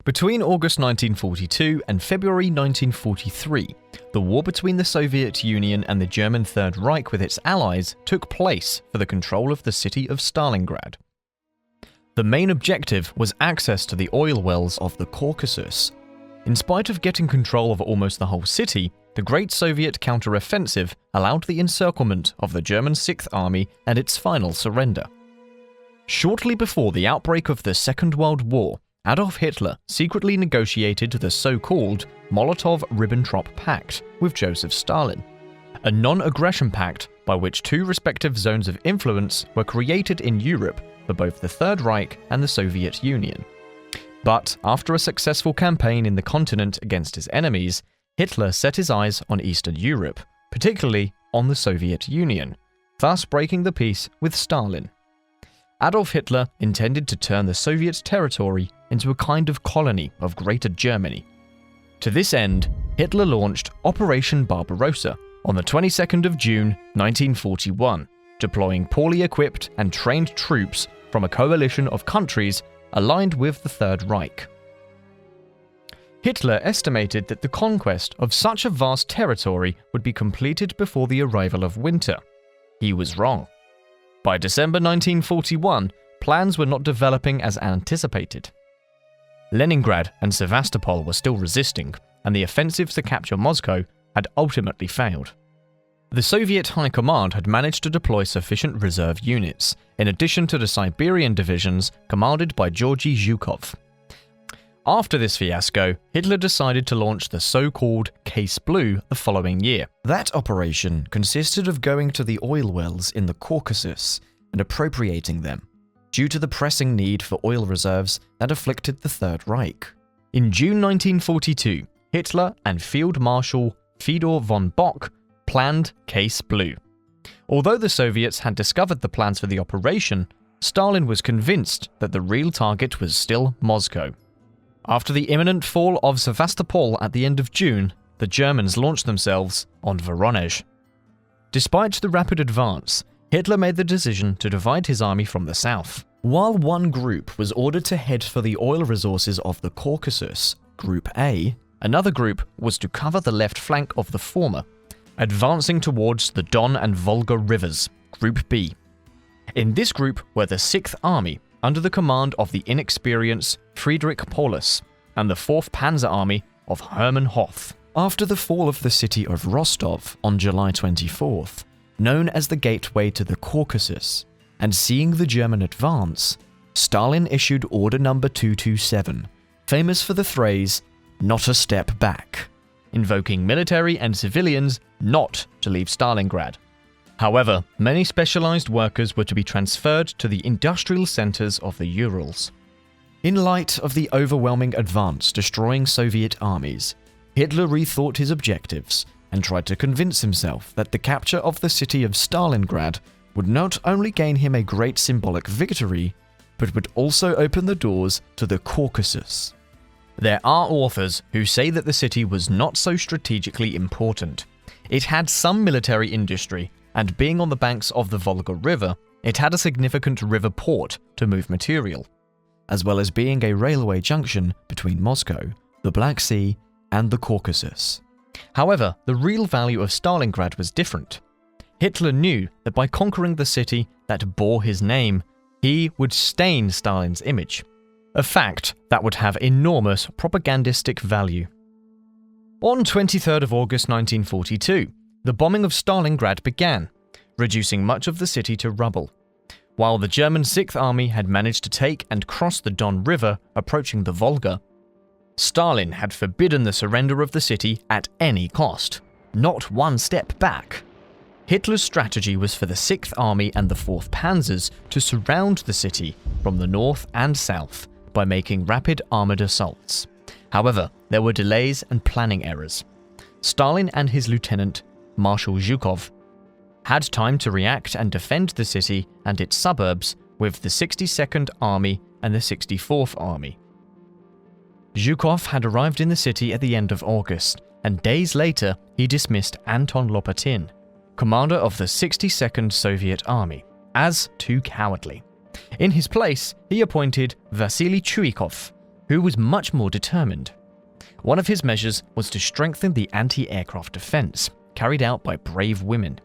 Between August 1942 and February 1943, the war between the Soviet Union and the German Third Reich with its allies took place for the control of the city of Stalingrad. The main objective was access to the oil wells of the Caucasus. In spite of getting control of almost the whole city, the Great Soviet counter-offensive allowed the encirclement of the German Sixth Army and its final surrender. Shortly before the outbreak of the Second World War, Adolf Hitler secretly negotiated the so-called Molotov-Ribbentrop Pact with Joseph Stalin, a non-aggression pact by which two respective zones of influence were created in Europe for both the Third Reich and the Soviet Union. But after a successful campaign in the continent against his enemies, Hitler set his eyes on Eastern Europe, particularly on the Soviet Union, thus breaking the peace with Stalin. Adolf Hitler intended to turn the Soviet territory into a kind of colony of Greater Germany. To this end, Hitler launched Operation Barbarossa on the 22nd of June 1941, deploying poorly equipped and trained troops from a coalition of countries aligned with the Third Reich. Hitler estimated that the conquest of such a vast territory would be completed before the arrival of winter. He was wrong. By December 1941, plans were not developing as anticipated. Leningrad and Sevastopol were still resisting, and the offensive to capture Moscow had ultimately failed. The Soviet High Command had managed to deploy sufficient reserve units, in addition to the Siberian divisions commanded by Georgy Zhukov. After this fiasco, Hitler decided to launch the so-called Case Blue the following year. That operation consisted of going to the oil wells in the Caucasus and appropriating them, due to the pressing need for oil reserves that afflicted the Third Reich. In June 1942, Hitler and Field Marshal Fyodor von Bock planned Case Blue. Although the Soviets had discovered the plans for the operation, Stalin was convinced that the real target was still Moscow. After the imminent fall of Sevastopol at the end of June, the Germans launched themselves on Voronezh. Despite the rapid advance, Hitler made the decision to divide his army from the south. While one group was ordered to head for the oil resources of the Caucasus, Group A, another group was to cover the left flank of the former, advancing towards the Don and Volga rivers, Group B. In this group were the 6th Army, under the command of the inexperienced Friedrich Paulus, and the 4th Panzer Army of Hermann Hoth. After the fall of the city of Rostov on July 24th, known as the Gateway to the Caucasus, and seeing the German advance, Stalin issued Order No. 227, famous for the phrase, "not a step back," invoking military and civilians not to leave Stalingrad. However, many specialized workers were to be transferred to the industrial centers of the Urals. In light of the overwhelming advance destroying Soviet armies, Hitler rethought his objectives and tried to convince himself that the capture of the city of Stalingrad would not only gain him a great symbolic victory, but would also open the doors to the Caucasus. There are authors who say that the city was not so strategically important. It had some military industry, and being on the banks of the Volga River, it had a significant river port to move material, as well as being a railway junction between Moscow, the Black Sea, and the Caucasus. However, the real value of Stalingrad was different. Hitler knew that by conquering the city that bore his name, he would stain Stalin's image, a fact that would have enormous propagandistic value. On 23rd of August 1942, the bombing of Stalingrad began, reducing much of the city to rubble. While the German 6th Army had managed to take and cross the Don River, approaching the Volga, Stalin had forbidden the surrender of the city at any cost, not one step back. Hitler's strategy was for the 6th Army and the 4th Panzers to surround the city from the north and south by making rapid armored assaults. However, there were delays and planning errors. Stalin and his lieutenant, Marshal Zhukov, had time to react and defend the city and its suburbs with the 62nd Army and the 64th Army. Zhukov had arrived in the city at the end of August, and days later he dismissed Anton Lopatin, commander of the 62nd Soviet Army, as too cowardly. In his place, he appointed Vasily Chuikov, who was much more determined. One of his measures was to strengthen the anti-aircraft defense, carried out by brave women.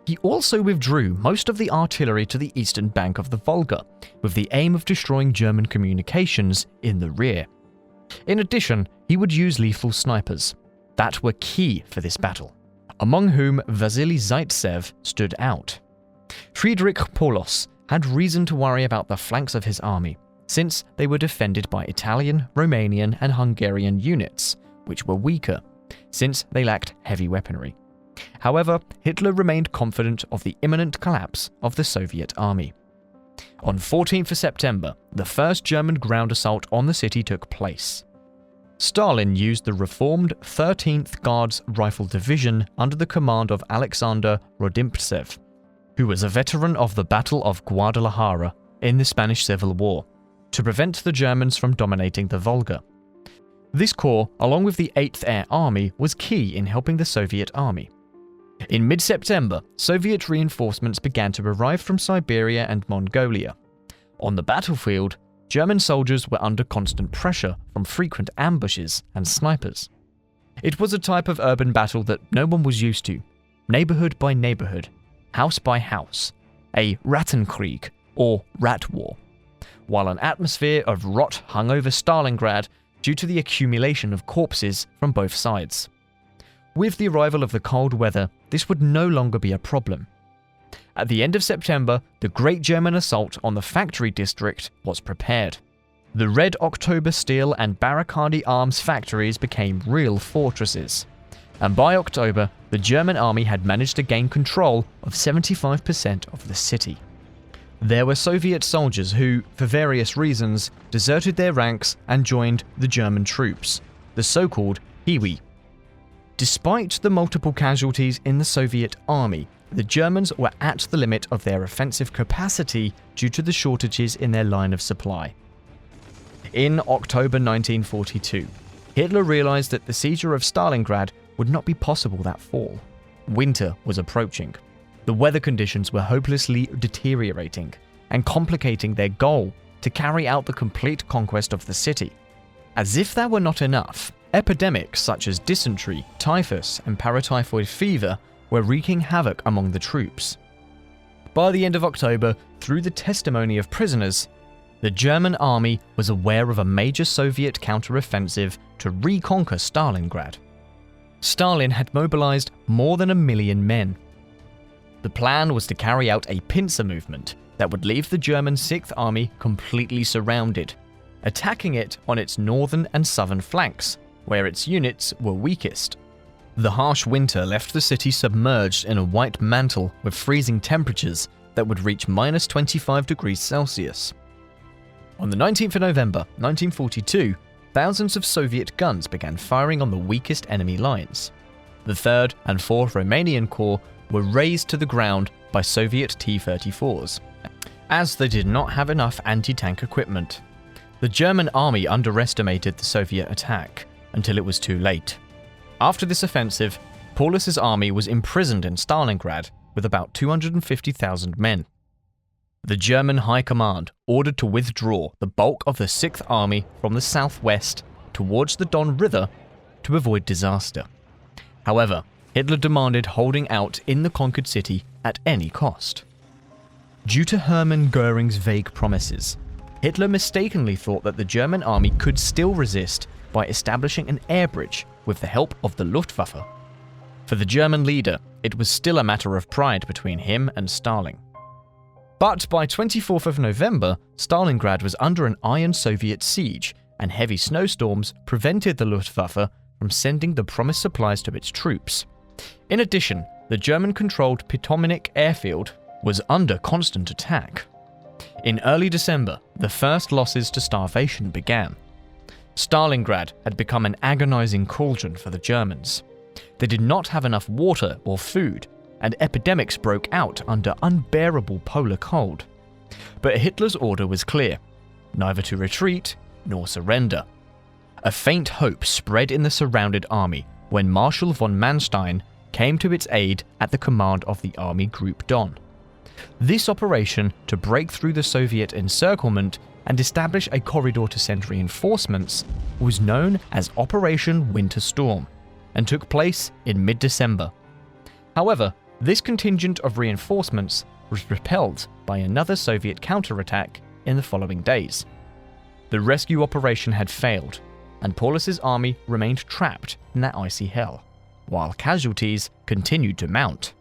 He also withdrew most of the artillery to the eastern bank of the Volga, with the aim of destroying German communications in the rear. In addition, he would use lethal snipers that were key for this battle, among whom Vasily Zaitsev stood out. Friedrich Paulos had reason to worry about the flanks of his army, since they were defended by Italian, Romanian, and Hungarian units, which were weaker, since they lacked heavy weaponry. However, Hitler remained confident of the imminent collapse of the Soviet army. On 14th of September, the first German ground assault on the city took place. Stalin used the reformed 13th Guards Rifle Division under the command of Alexander Rodimptsev, who was a veteran of the Battle of Guadalajara in the Spanish Civil War, to prevent the Germans from dominating the Volga. This corps, along with the 8th Air Army, was key in helping the Soviet army. In mid-September, Soviet reinforcements began to arrive from Siberia and Mongolia. On the battlefield, German soldiers were under constant pressure from frequent ambushes and snipers. It was a type of urban battle that no one was used to, neighborhood by neighborhood, house by house, a Rattenkrieg or rat war, while an atmosphere of rot hung over Stalingrad due to the accumulation of corpses from both sides. With the arrival of the cold weather, this would no longer be a problem. At the end of September, the Great German Assault on the factory district was prepared. The Red October steel and Barakadi arms factories became real fortresses, and by October, the German army had managed to gain control of 75% of the city. There were Soviet soldiers who, for various reasons, deserted their ranks and joined the German troops, the so-called Hiwi. Despite the multiple casualties in the Soviet army, the Germans were at the limit of their offensive capacity due to the shortages in their line of supply. In October 1942, Hitler realized that the seizure of Stalingrad would not be possible that fall. Winter was approaching. The weather conditions were hopelessly deteriorating and complicating their goal to carry out the complete conquest of the city. As if that were not enough, epidemics such as dysentery, typhus, and paratyphoid fever were wreaking havoc among the troops. By the end of October, through the testimony of prisoners, the German army was aware of a major Soviet counteroffensive to reconquer Stalingrad. Stalin had mobilized more than 1 million men. The plan was to carry out a pincer movement that would leave the German 6th Army completely surrounded, attacking it on its northern and southern flanks, where its units were weakest. The harsh winter left the city submerged in a white mantle with freezing temperatures that would reach -25°C. On the 19th of November 1942, thousands of Soviet guns began firing on the weakest enemy lines. The 3rd and 4th Romanian Corps were razed to the ground by Soviet T-34s, as they did not have enough anti-tank equipment. The German army underestimated the Soviet attack until it was too late. After this offensive, Paulus's army was imprisoned in Stalingrad with about 250,000 men. The German High Command ordered to withdraw the bulk of the 6th Army from the southwest towards the Don River to avoid disaster. However, Hitler demanded holding out in the conquered city at any cost. Due to Hermann Göring's vague promises, Hitler mistakenly thought that the German army could still resist by establishing an air bridge with the help of the Luftwaffe. For the German leader, it was still a matter of pride between him and Stalin. But by 24th of November, Stalingrad was under an iron Soviet siege, and heavy snowstorms prevented the Luftwaffe from sending the promised supplies to its troops. In addition, the German-controlled Pitomanik airfield was under constant attack. In early December, the first losses to starvation began. Stalingrad had become an agonizing cauldron for the Germans. They did not have enough water or food, and epidemics broke out under unbearable polar cold. But Hitler's order was clear: neither to retreat nor surrender. A faint hope spread in the surrounded army when Marshal von Manstein came to its aid at the command of the Army Group Don. This operation to break through the Soviet encirclement and establish a corridor to send reinforcements was known as Operation Winter Storm and took place in mid-December. However, this contingent of reinforcements was repelled by another Soviet counterattack in the following days. The rescue operation had failed, and Paulus's army remained trapped in that icy hell, while casualties continued to mount.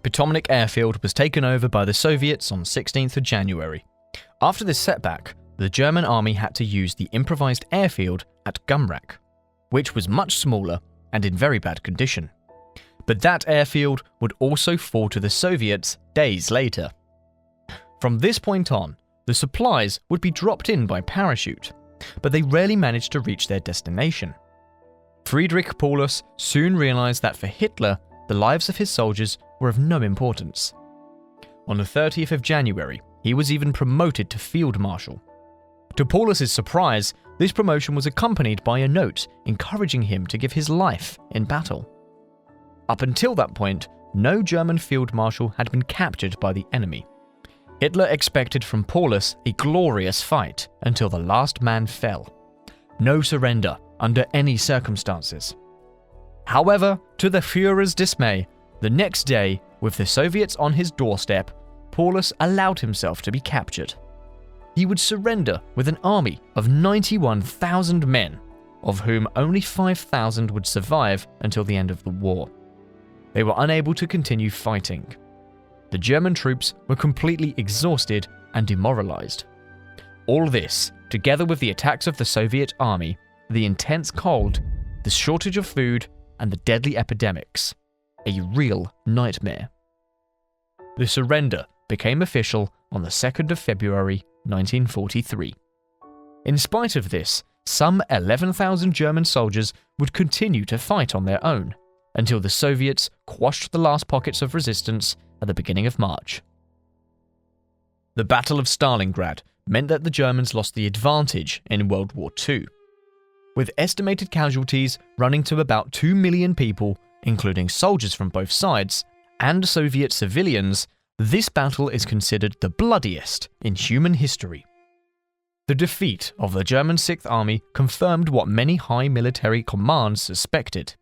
Potomac Airfield was taken over by the Soviets on 16th of January. After this setback, the German army had to use the improvised airfield at Gumrak, which was much smaller and in very bad condition. But that airfield would also fall to the Soviets days later. From this point on, the supplies would be dropped in by parachute, but they rarely managed to reach their destination. Friedrich Paulus soon realized that for Hitler, the lives of his soldiers were of no importance. On the 30th of January, he was even promoted to Field Marshal. To Paulus's surprise, this promotion was accompanied by a note encouraging him to give his life in battle. Up until that point, no German Field Marshal had been captured by the enemy. Hitler expected from Paulus a glorious fight until the last man fell. No surrender under any circumstances. However, to the Führer's dismay, the next day, with the Soviets on his doorstep, Paulus allowed himself to be captured. He would surrender with an army of 91,000 men, of whom only 5,000 would survive until the end of the war. They were unable to continue fighting. The German troops were completely exhausted and demoralized. All this, together with the attacks of the Soviet army, the intense cold, the shortage of food, and the deadly epidemics, a real nightmare. The surrender became official on the 2nd of February 1943. In spite of this, some 11,000 German soldiers would continue to fight on their own, until the Soviets quashed the last pockets of resistance at the beginning of March. The Battle of Stalingrad meant that the Germans lost the advantage in World War II. With estimated casualties running to about 2 million people, including soldiers from both sides, and Soviet civilians, this battle is considered the bloodiest in human history. The defeat of the German Sixth Army confirmed what many high military commands suspected: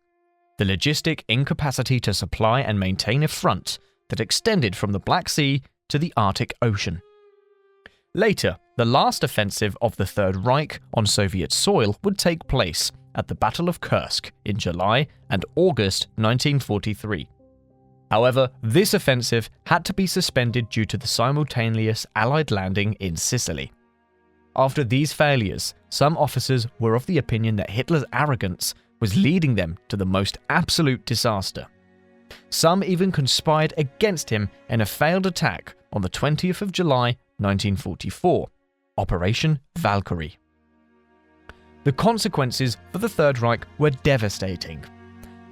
the logistic incapacity to supply and maintain a front that extended from the Black Sea to the Arctic Ocean. Later, the last offensive of the Third Reich on Soviet soil would take place at the Battle of Kursk in July and August 1943. However, this offensive had to be suspended due to the simultaneous Allied landing in Sicily. After these failures, some officers were of the opinion that Hitler's arrogance was leading them to the most absolute disaster. Some even conspired against him in a failed attack on the 20th of July 1944, Operation Valkyrie. The consequences for the Third Reich were devastating.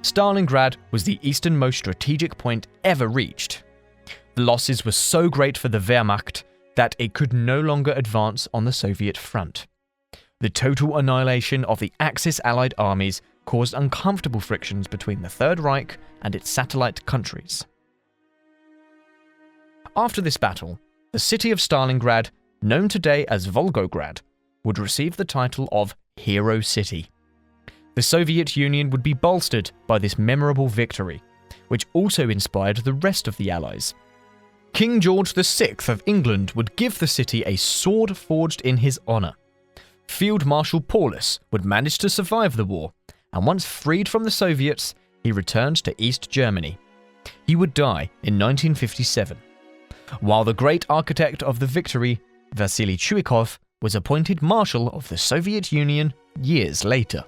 Stalingrad was the easternmost strategic point ever reached. The losses were so great for the Wehrmacht that it could no longer advance on the Soviet front. The total annihilation of the Axis Allied armies caused uncomfortable frictions between the Third Reich and its satellite countries. After this battle, the city of Stalingrad, known today as Volgograd, would receive the title of Hero City. The Soviet Union would be bolstered by this memorable victory, which also inspired the rest of the Allies. King George VI of England would give the city a sword forged in his honor. Field Marshal Paulus would manage to survive the war, and once freed from the Soviets, he returned to East Germany. He would die in 1957, while the great architect of the victory, Vasily Chuikov, was appointed Marshal of the Soviet Union years later.